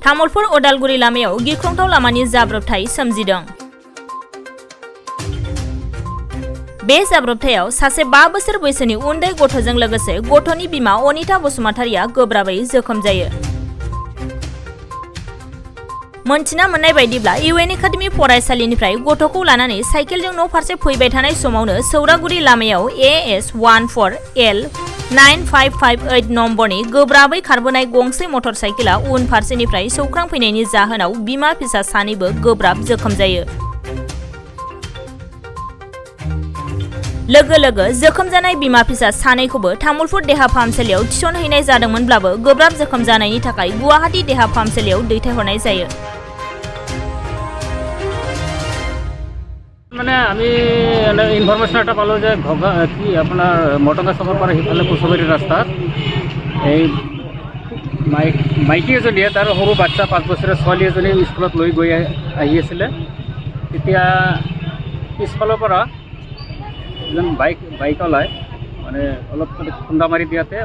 तामुलपुर उदालगुरि लामायाव गिख्रंथाव लामानि जाब्रबथाय सोमजिदों। बे जाब्रबथायाव सासे 5 बोसोर बैसोनि उन्दै गथ'जों लोगोसे गथ'नि बिमा अनिता बसुमतारिया गोब्राबै जोखोम जायो। मोनथिना मोननाय बायदिब्ला इउएन एकाडेमि फरायसालिनिफ्राय गथ'खौ लानानै साइकेलजों न' फारसे फैबाय थानाय समावनो सौरागुरि लामायाव AS14L 9558 नम्बरनि गोब्राबै खारबोनाय गंसे मटर साइकेला उन फारसेनिफ्राय सौख्रांफैनायनि जाहोनाव बिमा फिसा सानैबो गोब्राब जोखोम जायो। लोगो लोगो जोखोम जानाय बिमा फिसा सानैखौबो तामुलपुर देहा फाहामसालियाव थिसनहैनाय जादोंमोनब्लाबो गोब्राब जोखोम जानायनि थाखाय गुवाहाटी देहा फाहामसालियाव दैथायहरनाय जायो। মানে আমি ইনফরমেশন এটা পালো যে কি আপনার মটকা চকৰ পৰা সিফালে কুচুবাৰী ৰাস্তাত এই মাইকী এজনীয়ে তাৰ সৰু বাচ্চা 5 বছৰীয়া ছোৱালী এজনী স্কুলত লৈ গৈ আহি আছিলে। তেতিয়া পিছফালৰ পৰা এজন বাইক ওলাই মানে অলপ খুন্দা মাৰি দিয়াতে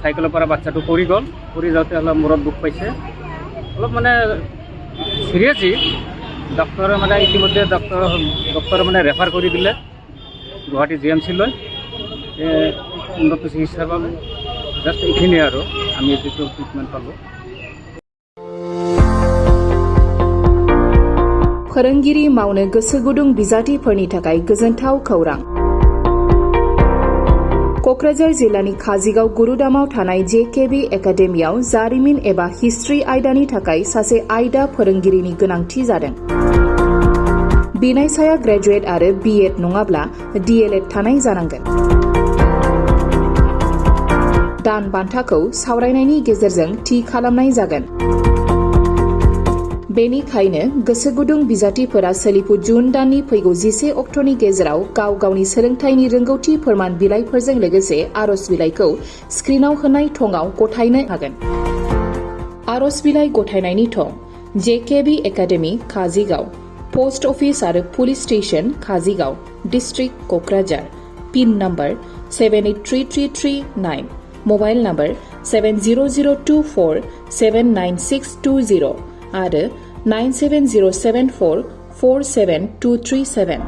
চাইকেলৰ পৰা বাচ্চাটো পৰি গ'ল। পৰি যাওঁতে অলপ মূৰত দুখ পাইছে, অলপ মানে সিৰিয়াছলি ডক্টৰে মানে ইতিমধ্যে ডক্টৰে মানে ৰেফাৰ কৰি দিলে গুৱাহাটী GMC-লৈ উন্নত চিকিৎসা পালোঁ। জাষ্ট এইখিনিয়ে আৰু আমি যিটো ট্ৰিটমেণ্ট পালোঁ। फोरोंगिरि मावनो गोसो गुदुं बिजाथिफोरनि थाखाय गोजोनथाव खौरां। क'क्राझार जिल्लानि काजिगाव गुरुदामाव थानाय JKB एकाडेमियाव जारिमिन एबा हिस्ट्रि आयदानि थाखाय सासे आयदा फोरोंगिरिनि गोनांथि जादों। बिनायसाया ग्रेजुवेट आरो BEd नङाब्ला DLEd थानाय जानांगोन। दान बान्थाखौ सावरायनायनि गेजेरजों थि खालामनाय जागोन। बेनिखायनो गोसो गुदुं बिजाथिफोरा सोलिफु जुन दाननि फैगौ 11 अक्ट'नि गेजेराव गाव गावनि सोलोंथाइनि रोंगौथि फोरमान बिलाइफोरजों लोगोसे आर'ज बिलाइखौ स्क्रिनाव होनाय थंआव गथायनो हागोन। आर'ज बिलाइ गथायनायनि थं JKB academy Kajigaon, post office आरो police station Kajigaon, district Kokrajhar, pin number 783339, mobile number 7002479620 आरो 9707447237।